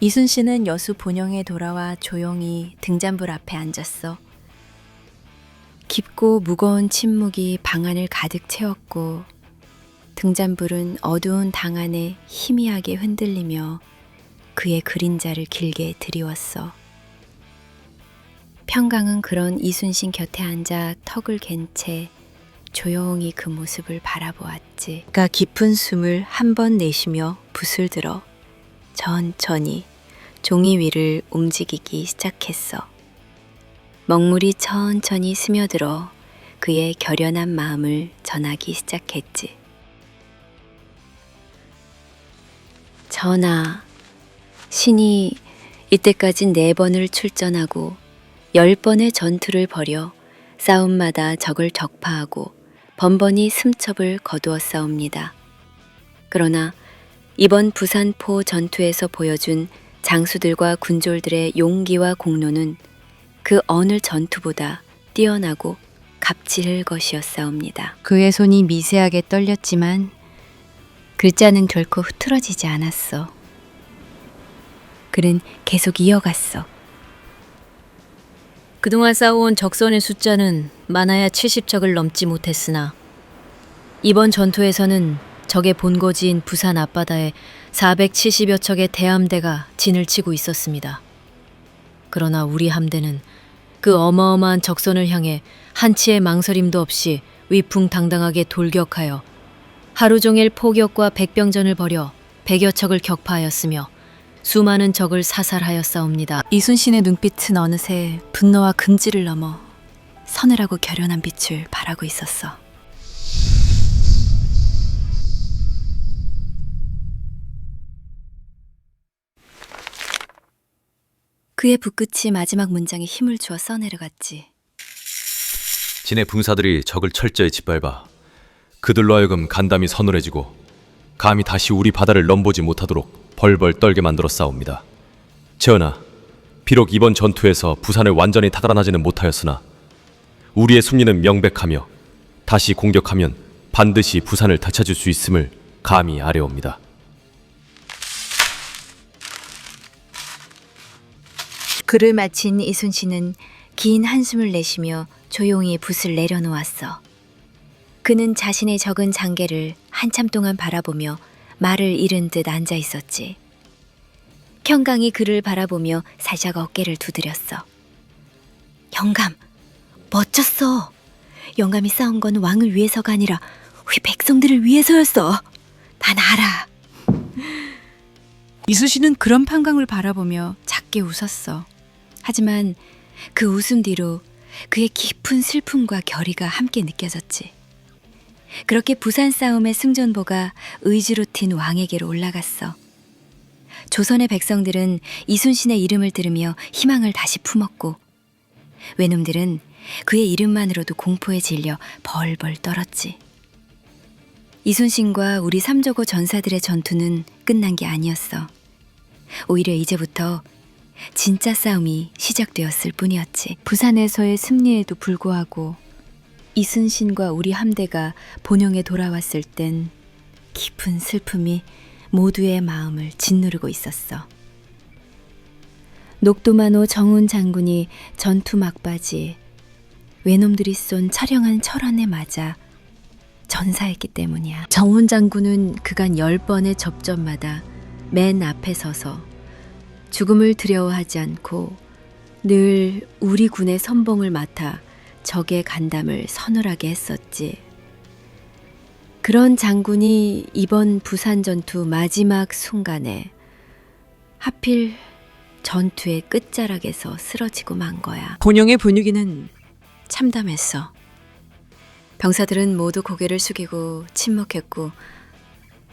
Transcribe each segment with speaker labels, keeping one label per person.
Speaker 1: 이순신은 여수 본영에 돌아와 조용히 등잔불 앞에 앉았어. 깊고 무거운 침묵이 방 안을 가득 채웠고 등잔불은 어두운 당 안에 희미하게 흔들리며 그의 그림자를 길게 드리웠어. 평강은 그런 이순신 곁에 앉아 턱을 갠 채 조용히 그 모습을 바라보았지. 그가 깊은 숨을 한 번 내쉬며 붓을 들어 천천히 종이 위를 움직이기 시작했어. 먹물이 천천히 스며들어 그의 결연한 마음을 전하기 시작했지. 전하, 신이 이때까지 4번을 출전하고 10번의 전투를 벌여 싸움마다 적을 격파하고 번번이 승첩을 거두었사옵니다. 그러나 이번 부산포 전투에서 보여준 장수들과 군졸들의 용기와 공로는 그 어느 전투보다 뛰어나고 값질 것이었사옵니다. 그의 손이 미세하게 떨렸지만 글자는 결코 흐트러지지 않았어. 그는 계속 이어갔어.
Speaker 2: 그동안 쌓아온 적선의 숫자는 많아야 70척을 넘지 못했으나 이번 전투에서는 적의 본거지인 부산 앞바다에 470여 척의 대함대가 진을 치고 있었습니다. 그러나 우리 함대는 그 어마어마한 적선을 향해 한치의 망설임도 없이 위풍당당하게 돌격하여 하루 종일 포격과 백병전을 벌여 100여 척을 격파하였으며 수많은 적을 사살하였사옵니다.
Speaker 1: 이순신의 눈빛은 어느새 분노와 금지를 넘어 서늘하고 결연한 빛을 발하고 있었어. 그의 붓끝이 마지막 문장에 힘을 주어 써내려갔지.
Speaker 3: 진의 군사들이 적을 철저히 짓밟아 그들로 하여금 간담이 서늘해지고 감히 다시 우리 바다를 넘보지 못하도록 벌벌 떨게 만들어 싸웁니다. 전하, 비록 이번 전투에서 부산을 완전히 타달아나지는 못하였으나 우리의 승리는 명백하며 다시 공격하면 반드시 부산을 되찾을 수 있음을 감히 아뢰옵니다.
Speaker 1: 글을 마친 이순신은 긴 한숨을 내쉬며 조용히 붓을 내려놓았어. 그는 자신의 적은 장계를 한참 동안 바라보며 말을 잃은 듯 앉아 있었지. 평강이 그를 바라보며 살짝 어깨를 두드렸어. 영감, 멋졌어. 영감이 싸운 건 왕을 위해서가 아니라 우리 백성들을 위해서였어. 난 알아. 이순신은 그런 평강을 바라보며 작게 웃었어. 하지만 그 웃음 뒤로 그의 깊은 슬픔과 결의가 함께 느껴졌지. 그렇게 부산 싸움의 승전보가 의지로 튄 왕에게로 올라갔어. 조선의 백성들은 이순신의 이름을 들으며 희망을 다시 품었고 외놈들은 그의 이름만으로도 공포에 질려 벌벌 떨었지. 이순신과 우리 삼조고 전사들의 전투는 끝난 게 아니었어. 오히려 이제부터 진짜 싸움이 시작되었을 뿐이었지. 부산에서의 승리에도 불구하고 이순신과 우리 함대가 본영에 돌아왔을 땐 깊은 슬픔이 모두의 마음을 짓누르고 있었어. 녹도만호 정훈 장군이 전투 막바지 외놈들이 쏜 처량한 철환에 맞아 전사했기 때문이야. 정훈 장군은 그간 10번의 접전마다 맨 앞에 서서 죽음을 두려워하지 않고 늘 우리 군의 선봉을 맡아 적의 간담을 서늘하게 했었지. 그런 장군이 이번 부산 전투 마지막 순간에 하필 전투의 끝자락에서 쓰러지고 만 거야. 본영의 분위기는 참담했어. 병사들은 모두 고개를 숙이고 침묵했고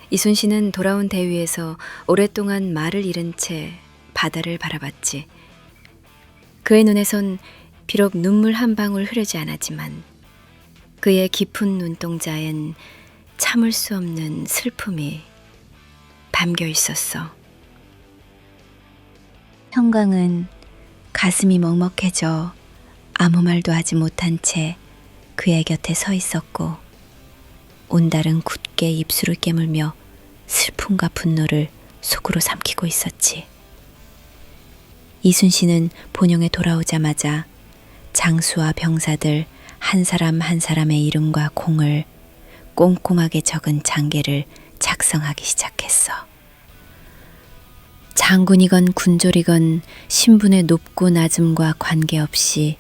Speaker 1: 이순신은 돌아온 대위에서 오랫동안 말을 잃은 채 바다를 바라봤지. 그의 눈에선 비록 눈물 한 방울 흐르지 않았지만 그의 깊은 눈동자엔 참을 수 없는 슬픔이 담겨 있었어. 평강은 가슴이 먹먹해져 아무 말도 하지 못한 채 그의 곁에 서 있었고 온달은 굳게 입술을 깨물며 슬픔과 분노를 속으로 삼키고 있었지. 이순신은 본영에 돌아오자마자 장수와 병사들 한 사람 한 사람의 이름과 공을 꼼꼼하게 적은 장계를 작성하기 시작했어. 장군이건 군졸이건 신분의 높고 낮음과 관계없이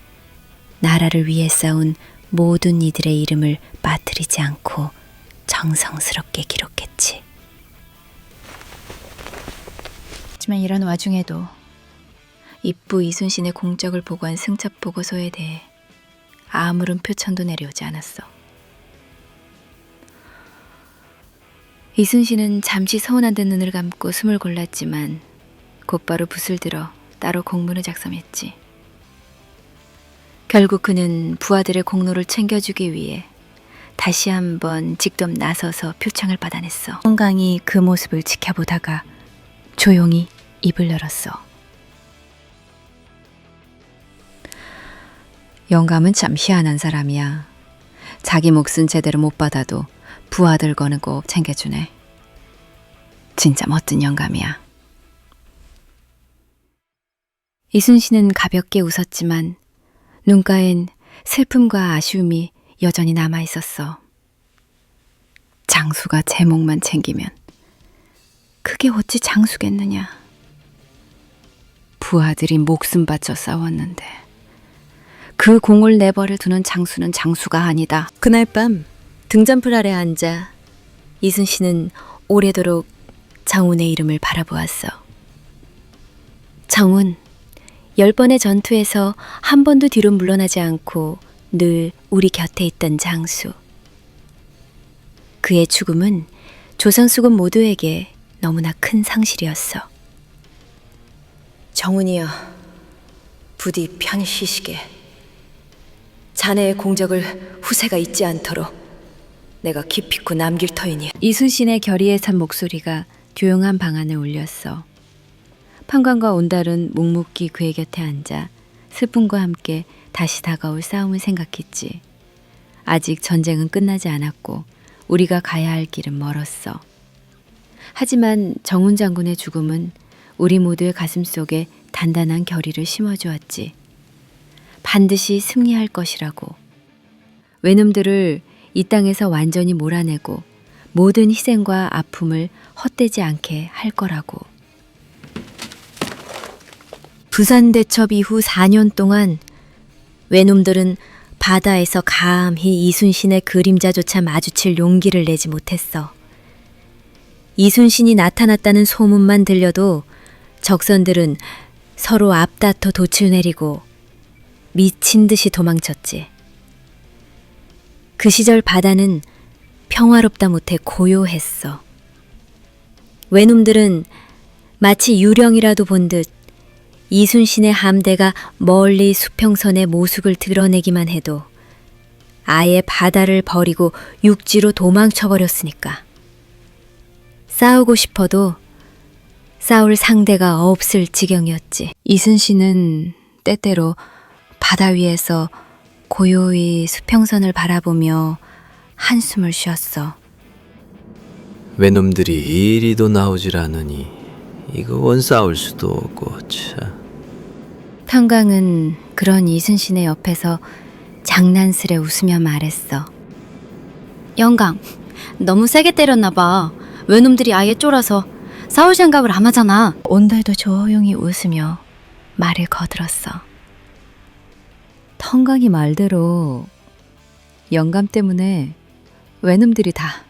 Speaker 1: 나라를 위해 싸운 모든 이들의 이름을 빠뜨리지 않고 정성스럽게 기록했지. 하지만 이런 와중에도 입부 이순신의 공적을 보고한 승첩 보고서에 대해 아무런 표천도 내려오지 않았어. 이순신은 잠시 서운한 듯 눈을 감고 숨을 골랐지만 곧바로 붓을 들어 따로 공문을 작성했지. 결국 그는 부하들의 공로를 챙겨주기 위해 다시 한번 직접 나서서 표창을 받아냈어. 송강이 그 모습을 지켜보다가 조용히 입을 열었어. 영감은 참 희한한 사람이야. 자기 몫은 제대로 못 받아도 부하들 거는 꼭 챙겨주네. 진짜 멋진 영감이야. 이순신은 가볍게 웃었지만 눈가엔 슬픔과 아쉬움이 여전히 남아있었어. 장수가 제 몫만 챙기면 그게 어찌 장수겠느냐. 부하들이 목숨 바쳐 싸웠는데 그 공을 내버려 두는 장수는 장수가 아니다.
Speaker 2: 그날 밤 등잔불 아래 앉아 이순신은 오래도록 정운의 이름을 바라보았어. 정운, 10번의 전투에서 한 번도 뒤로 물러나지 않고 늘 우리 곁에 있던 장수. 그의 죽음은 조선 수군 모두에게 너무나 큰 상실이었어. 정운이여, 부디 편히 쉬시게. 자네의 공적을 후세가 잊지 않도록 내가 기필코 남길 터이니. 이순신의 결의에 찬 목소리가 조용한 방 안에 울렸어. 판관과 온달은 묵묵히 그의 곁에 앉아 슬픔과 함께 다시 다가올 싸움을 생각했지. 아직 전쟁은 끝나지 않았고 우리가 가야 할 길은 멀었어. 하지만 정운 장군의 죽음은 우리 모두의 가슴 속에 단단한 결의를 심어주었지. 반드시 승리할 것이라고. 외놈들을 이 땅에서 완전히 몰아내고 모든 희생과 아픔을 헛되지 않게 할 거라고. 부산 대첩 이후 4년 동안 외놈들은 바다에서 감히 이순신의 그림자조차 마주칠 용기를 내지 못했어. 이순신이 나타났다는 소문만 들려도 적선들은 서로 앞다퉈 돛을 내리고 미친 듯이 도망쳤지. 그 시절 바다는 평화롭다 못해 고요했어. 외놈들은 마치 유령이라도 본 듯 이순신의 함대가 멀리 수평선의 모습을 드러내기만 해도 아예 바다를 버리고 육지로 도망쳐버렸으니까. 싸우고 싶어도 싸울 상대가 없을 지경이었지. 이순신은 때때로 바다 위에서 고요히 수평선을 바라보며 한숨을 쉬었어.
Speaker 4: 외놈들이 이리도 나오질 않으니 이거 원 싸울 수도 없고 참.
Speaker 1: 평강은 그런 이순신의 옆에서 장난스레 웃으며 말했어.
Speaker 5: 영감, 너무 세게 때렸나 봐. 외놈들이 아예 쫄아서 싸울 생각을 안 하잖아.
Speaker 1: 온달도 조용히 웃으며 말을 거들었어.
Speaker 2: 텅강이 말대로 영감 때문에 외놈들이 다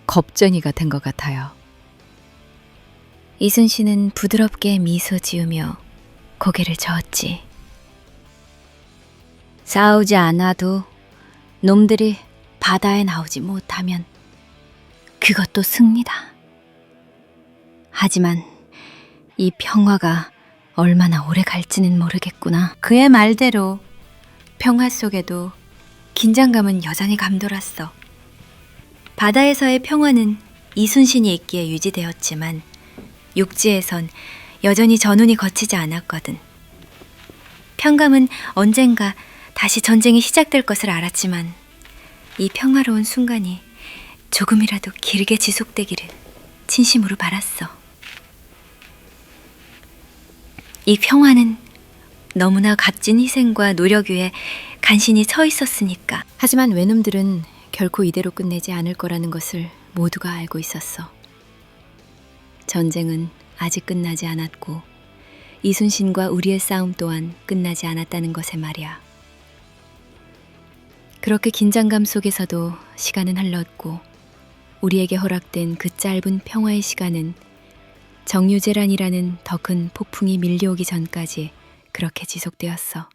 Speaker 2: 겁쟁이가 된 것 같아요.
Speaker 1: 이순신은 부드럽게 미소 지으며 고개를 저었지.
Speaker 5: 싸우지 않아도 놈들이 바다에 나오지 못하면 그것도 승리다. 하지만 이 평화가 얼마나 오래 갈지는 모르겠구나.
Speaker 1: 그의 말대로 평화 속에도 긴장감은 여전히 감돌았어. 바다에서의 평화는 이순신이 있기에 유지되었지만 육지에선 여전히 전운이 거치지 않았거든. 평감은 언젠가 다시 전쟁이 시작될 것을 알았지만 이 평화로운 순간이 조금이라도 길게 지속되기를 진심으로 바랐어. 이 평화는 너무나 값진 희생과 노력 위에 간신히 서 있었으니까.
Speaker 2: 하지만 외놈들은 결코 이대로 끝내지 않을 거라는 것을 모두가 알고 있었어. 전쟁은 아직 끝나지 않았고 이순신과 우리의 싸움 또한 끝나지 않았다는 것에 말이야. 그렇게 긴장감 속에서도 시간은 흘렀고 우리에게 허락된 그 짧은 평화의 시간은 정유재란이라는 더 큰 폭풍이 밀려오기 전까지 그렇게 지속되었어.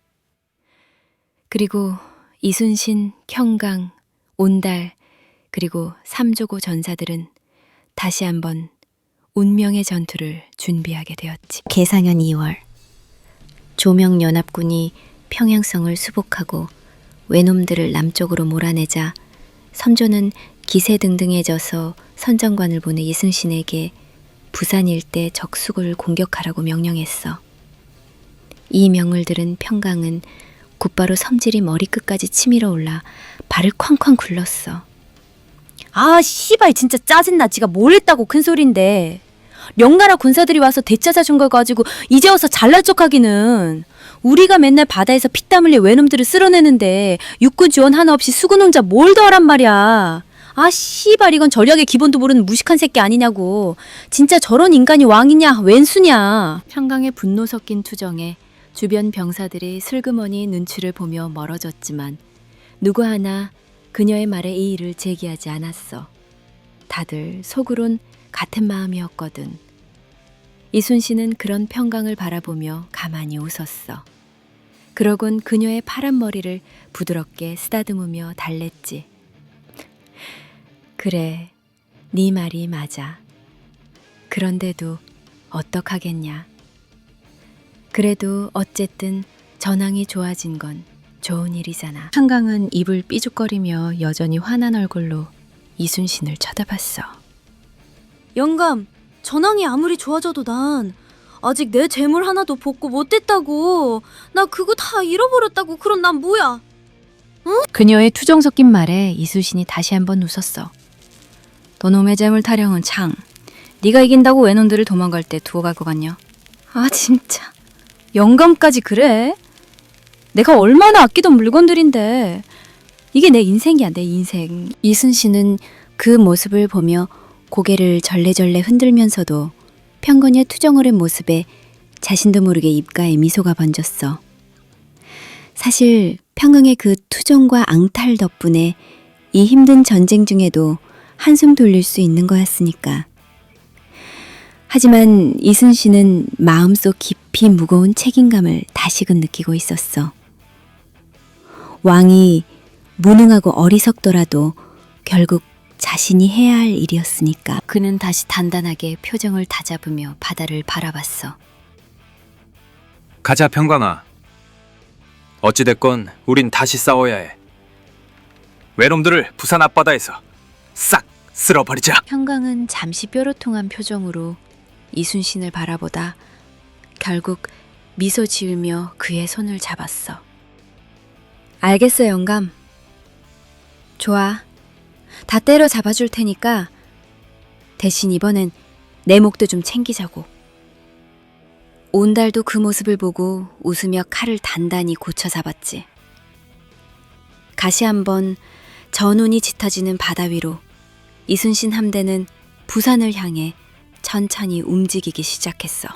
Speaker 2: 그리고 이순신, 평강, 온달, 그리고 삼조고 전사들은 다시 한번 운명의 전투를 준비하게 되었지.
Speaker 1: 계상년 2월, 조명연합군이 평양성을 수복하고 외놈들을 남쪽으로 몰아내자 선조는 기세등등해져서 선정관을 보내 이순신에게 부산 일대 적수를 공격하라고 명령했어. 이 명을 들은 평강은 곧바로 섬질이 머리끝까지 치밀어 올라 발을 쾅쾅 굴렀어.
Speaker 5: 아, 씨발 진짜 짜증나. 지가 뭘 했다고 큰 소린데. 명나라 군사들이 와서 되찾아준 걸 가지고 이제 와서 잘날 척하기는. 우리가 맨날 바다에서 피땀 흘려 외놈들을 쓸어내는데 육군 지원 하나 없이 수군 혼자 뭘 더하란 말이야. 아, 씨발 이건 전략의 기본도 모르는 무식한 새끼 아니냐고. 진짜 저런 인간이 왕이냐 웬수냐.
Speaker 2: 평강의 분노 섞인 투정에 주변 병사들이 슬그머니 눈치를 보며 멀어졌지만 누구 하나 그녀의 말에 이의를 제기하지 않았어. 다들 속으론 같은 마음이었거든. 이순신은 그런 평강을 바라보며 가만히 웃었어. 그러곤 그녀의 파란 머리를 부드럽게 쓰다듬으며 달랬지. 그래, 네 말이 맞아. 그런데도 어떡하겠냐. 그래도 어쨌든 전황이 좋아진 건 좋은 일이잖아. 한강은 입을 삐죽거리며 여전히 화난 얼굴로 이순신을 쳐다봤어.
Speaker 5: 영감, 전황이 아무리 좋아져도 난 아직 내 재물 하나도 복구 못했다고. 나 그거 다 잃어버렸다고. 그럼 난 뭐야?
Speaker 2: 그녀의 투정 섞인 말에 이순신이 다시 한번 웃었어. 너놈의 재물 타령은 참, 네가 이긴다고 외놈들을 도망갈 때 두고 갈 것 같냐?
Speaker 5: 아, 진짜. 영감까지 그래? 내가 얼마나 아끼던 물건들인데. 이게 내 인생이야, 내 인생.
Speaker 1: 이순신은 그 모습을 보며 고개를 절레절레 흔들면서도 평건의 투정어린 모습에 자신도 모르게 입가에 미소가 번졌어. 사실 평강의 그 투정과 앙탈 덕분에 이 힘든 전쟁 중에도 한숨 돌릴 수 있는 거였으니까. 하지만 이순신은 마음속 깊이 무거운 책임감을 다시금 느끼고 있었어. 왕이 무능하고 어리석더라도 결국 자신이 해야 할 일이었으니까. 그는 다시 단단하게 표정을 다잡으며 바다를 바라봤어.
Speaker 6: 가자 평강아. 어찌됐건 우린 다시 싸워야 해. 외놈들을 부산 앞바다에서 싹 쓸어버리자.
Speaker 1: 평강은 잠시 뾰로통한 표정으로 이순신을 바라보다 결국 미소 지으며 그의 손을 잡았어.
Speaker 5: 알겠어, 영감. 좋아. 다 때려 잡아줄 테니까 대신 이번엔 내 목도 좀 챙기자고. 온달도 그 모습을 보고 웃으며 칼을 단단히 고쳐 잡았지. 다시 한번 전운이 짙어지는 바다 위로 이순신 함대는 부산을 향해 천천히 움직이기 시작했어.